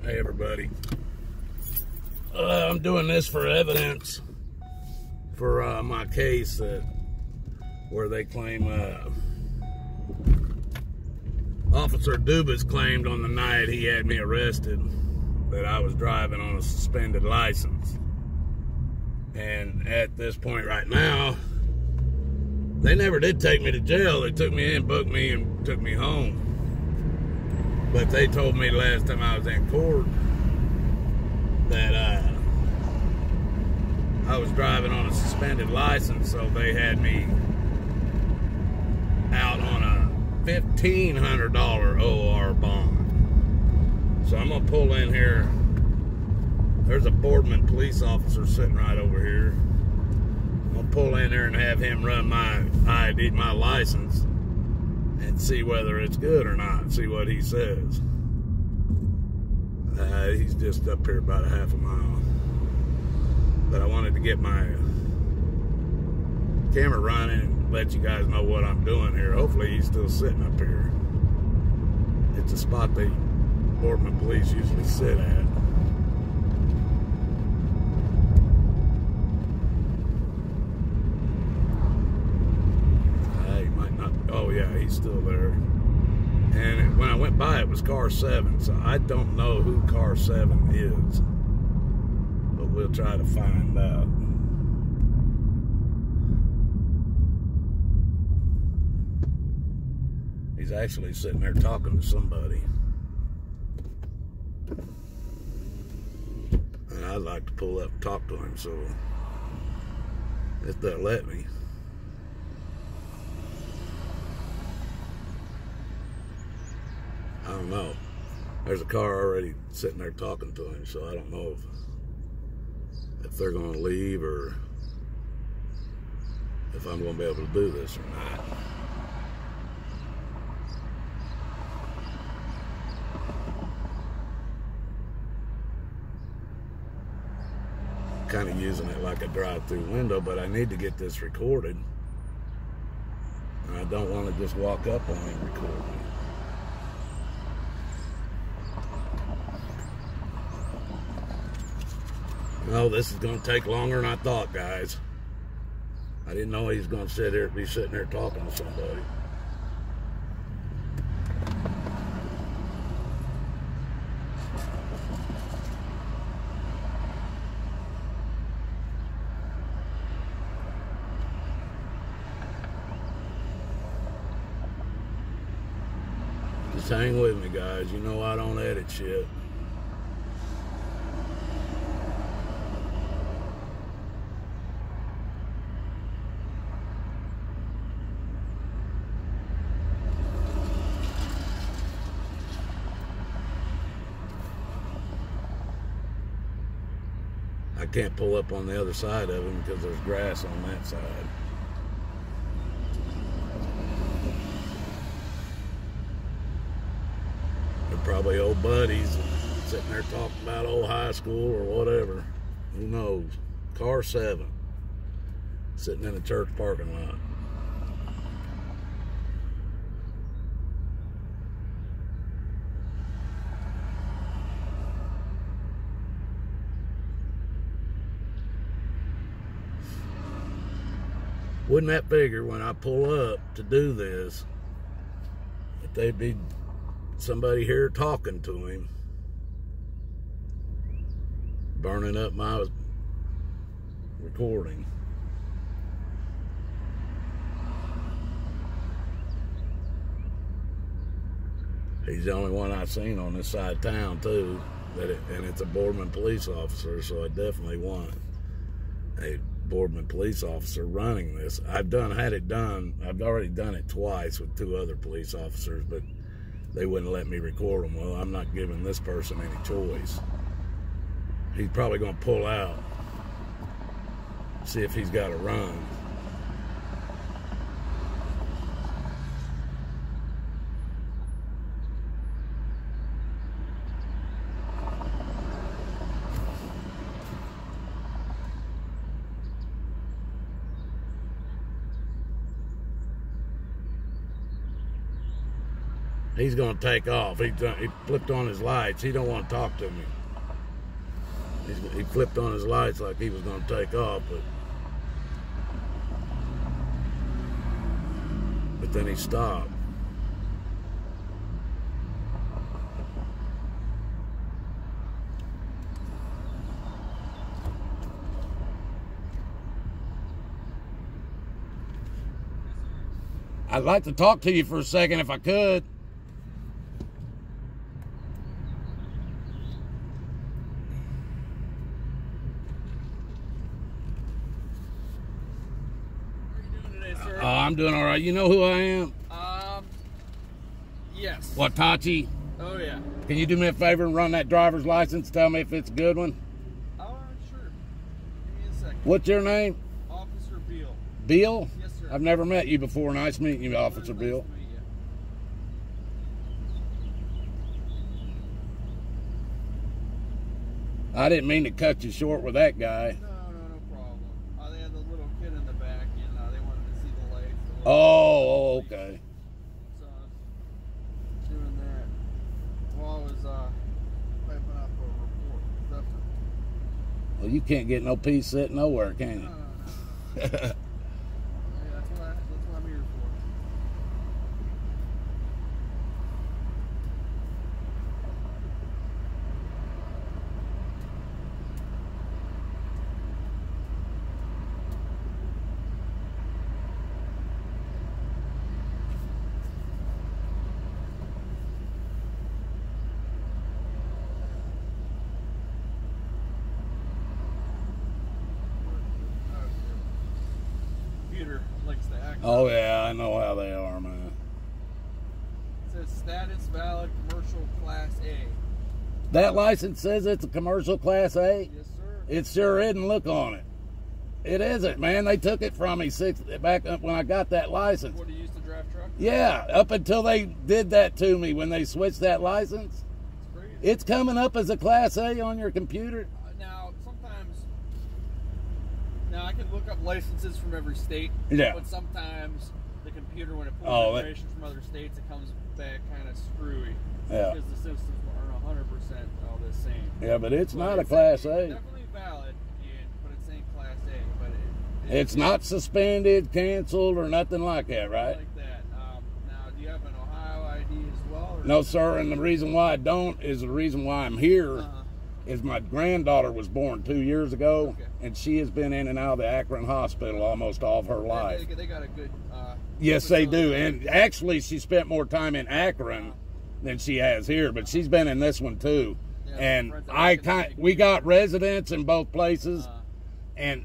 Hey everybody, I'm doing this for evidence for my case where they claim Officer Dubas claimed on the night he had me arrested that I was driving on a suspended license. And at this point right now, they never did take me to jail. They took me in, booked me, and took me home. But they told me last time I was in court that I was driving on a suspended license, so they had me out on a $1,500 OR bond. So I'm gonna pull in here. There's a Boardman police officer sitting right over here. I'm gonna pull in there and have him run my ID, my license, and see whether it's good or not, see what he says. He's just up here about a half a mile. But I wanted to get my camera running and let you guys know what I'm doing here. Hopefully he's still sitting up here. It's a spot they Boardman police usually sit at. Oh yeah, he's still there. And when I went by, it was car 7, so I don't know who car 7 is. But we'll try to find out. He's actually sitting there talking to somebody. And I'd like to pull up and talk to him, so if they'll let me. I don't know. There's a car already sitting there talking to him, so I don't know if they're going to leave or if I'm going to be able to do this or not. Kind of using it like a drive-through window, but I need to get this recorded. And I don't want to just walk up on it and record it. No, this is going to take longer than I thought, guys. I didn't know he was going to be sitting there talking to somebody. Just hang with me, guys. You know I don't edit shit. I can't pull up on the other side of him because there's grass on that side. They're probably old buddies sitting there talking about old high school or whatever. Who knows? Car 7 sitting in a church parking lot. Wouldn't that figure when I pull up to do this, that there'd be somebody here talking to him, burning up my recording. He's the only one I've seen on this side of town too, and it's a Boardman police officer, so I definitely want a Boardman police officer running this. I've already done it twice with 2 other police officers, but they wouldn't let me record them. Well, I'm not giving this person any choice. He's probably going to pull out, see if he's got to run. He's going to take off. He flipped on his lights. He don't want to talk to me. He flipped on his lights like he was going to take off, but then he stopped. I'd like to talk to you for a second if I could. I'm doing all right. You know who I am? Yes. Watachi? Oh, yeah. Can you do me a favor and run that driver's license? Tell me if it's a good one. Oh, sure. Give me a second. What's your name? Officer Beal. Beal? Yes, sir. I've never met you before. Nice meeting you, Officer Beal. Nice to meet you. I didn't mean to cut you short with that guy. No problem. They had the little kid in the back, and they wanted to see the lights. Oh, okay. So I was doing that while I was typing up a report. Definitely. Well, you can't get no peace sitting nowhere, can you? No. Yeah, that's what I'm here for. Computer likes to act. Oh, yeah, I know how they are, man. It says status valid commercial class A. That license says it's a commercial class A? Yes, sir. It sure isn't. Look on it. It isn't, man. They took it from me back up when I got that license. What, do you used to drive truck? Yeah, up until they did that to me when they switched that license. It's crazy. It's coming up as a class A on your computer. Now, I can look up licenses from every state, Yeah. but sometimes the computer, when it pulls information from other states, it comes back kind of screwy. Yeah. Because the systems aren't 100% all the same. Yeah, but it's not a class A. It's definitely valid, but it's ain't class A. But it's not suspended, canceled, or nothing like that, right? Like that. Now, do you have an Ohio ID as well? Or No, sir, and the reason why I don't is the reason why I'm here. Is my granddaughter was born 2 years ago, and she has been in and out of the Akron hospital almost all of her life. They got a good... yes, they do. And actually, she spent more time in Akron than she has here, but she's been in this one too. Yeah, and we got residents in both places, and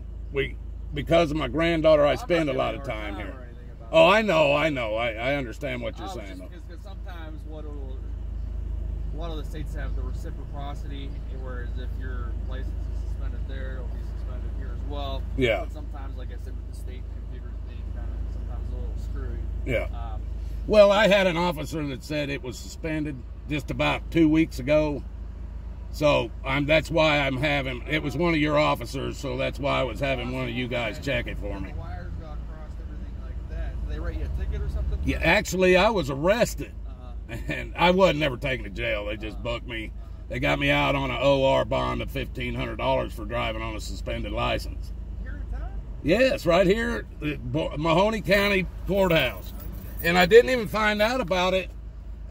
because of my granddaughter, I spend a lot of time here. Oh, I know. I understand what you're saying. Because sometimes a lot of the states have the reciprocity, whereas if your license is suspended there, it'll be suspended here as well. Yeah. But sometimes, like I said, with the state computers being kind of sometimes a little screwy. Yeah. Well, I had an officer that said it was suspended just about 2 weeks ago. So that's why I'm having, it was one of your officers, so that's why I was having one of you guys check it for me. The wires got crossed, everything like that. Did they write you a ticket or something? Yeah, actually, I was arrested. And I wasn't never taken to jail. They just booked me. They got me out on an OR bond of $1,500 for driving on a suspended license. Here in town? Yes, right here at Mahoney County Courthouse. And I didn't even find out about it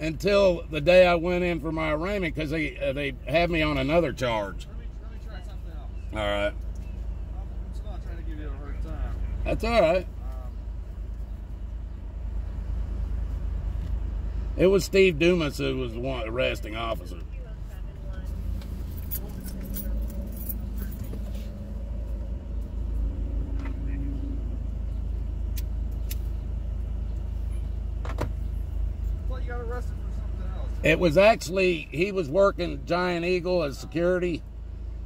until the day I went in for my arraignment because they had me on another charge. Let me try something else. All right. I'm just not trying to give you a hard time. That's all right. It was Steve Dumas who was the one arresting officer. I thought you got arrested for something else. It was actually, he was working Giant Eagle as security.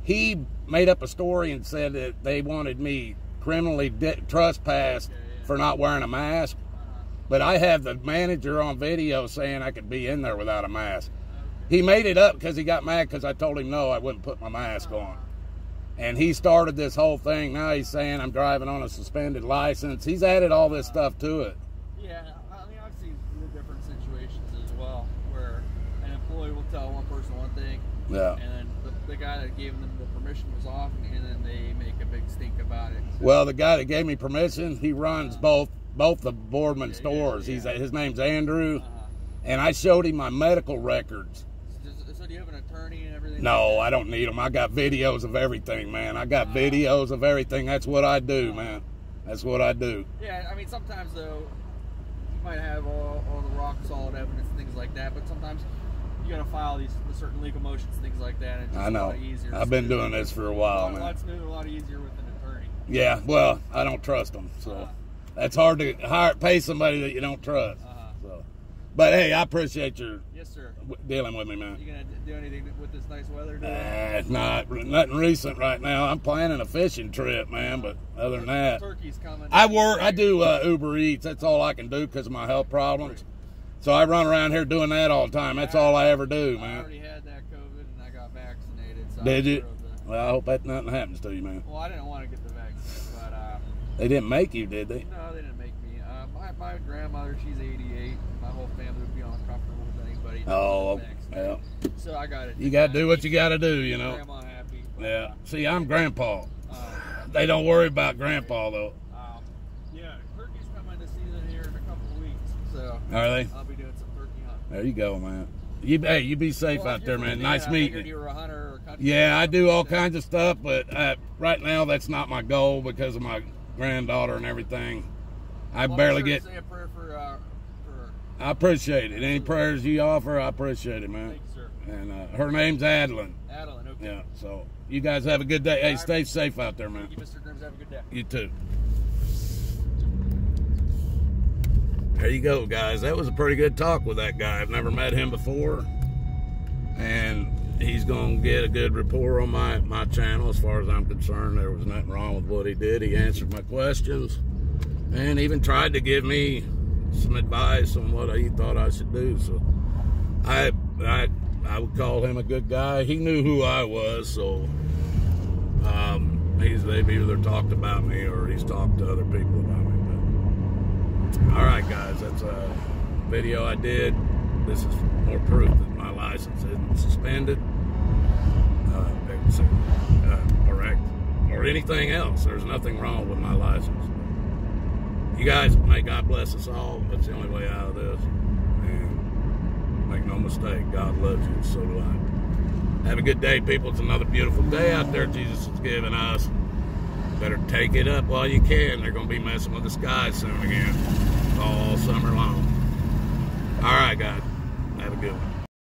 He made up a story and said that they wanted me criminally trespassed for not wearing a mask. But I have the manager on video saying I could be in there without a mask. He made it up because he got mad because I told him no, I wouldn't put my mask on. And he started this whole thing. Now he's saying I'm driving on a suspended license. He's added all this stuff to it. Yeah, I mean, I've seen different situations as well. somebody will tell one person one thing, Yeah. and then the guy that gave them the permission was off, and then they make a big stink about it. So, Well, the guy that gave me permission, he runs both the Boardman stores. His name's Andrew, and I showed him my medical records. So do you have an attorney and everything? No, I don't need them. I got videos of everything, man. I got videos of everything. That's what I do, man. That's what I do. Yeah, I mean, sometimes, though, you might have all the rock-solid evidence and things like that, but sometimes you got to file the certain legal motions and things like that. And it's just I know. A lot easier. I've been doing this for a while, man. A lot smoother, a lot easier with an attorney. Yeah, well, I don't trust them, so that's hard to pay somebody that you don't trust. So, but hey, I appreciate your dealing with me, man. You gonna do anything with this nice weather today? Nothing recent right now. I'm planning a fishing trip, man. But other than that, Turkey's coming. I do Uber Eats. That's all I can do because of my health problems. So I run around here doing that all the time. That's all I ever do, man. I already had that COVID and I got vaccinated. So Did you? Well, I hope that nothing happens to you, man. Well, I didn't want to get the vaccine, but they didn't make you, did they? No, they didn't make me. My grandmother, she's 88. My whole family would be uncomfortable with anybody. Oh, yeah. So I got it. You got to do what you got to do, you know. Grandma happy. But, yeah. See, I'm Grandpa. They don't worry about Grandpa, though. Yeah, turkey's coming to season here in a couple of weeks. So are they? I'll be doing some turkey hunting. There you go, man. You be safe out there, man. Nice meeting you. You were a hunter or country. Yeah, I do all kinds of stuff, but right now that's not my goal because of my granddaughter and everything. I barely get. Say a prayer for I appreciate it. Any prayers you offer, I appreciate it, man. Thank you, sir. And her name's Adeline. Adeline, okay. Yeah. So you guys have a good day. Hey, stay safe out there, man. Thank you, Mr. Grims. Have a good day. You too. There you go, guys. That was a pretty good talk with that guy. I've never met him before. And he's going to get a good rapport on my channel as far as I'm concerned. There was nothing wrong with what he did. He answered my questions and even tried to give me some advice on what he thought I should do. So I would call him a good guy. He knew who I was, so they've either talked about me or he's talked to other people about me. But, all right, guys, that's a video I did. This is more proof that my license isn't suspended, correct, or anything else. There's nothing wrong with my license. You guys, may God bless us all. That's the only way out of this. And make no mistake, God loves you, so do I. Have a good day, people. It's another beautiful day out there Jesus has given us. Better take it up while you can. They're going to be messing with the sky soon again, all summer long. All right, guys. Have a good one.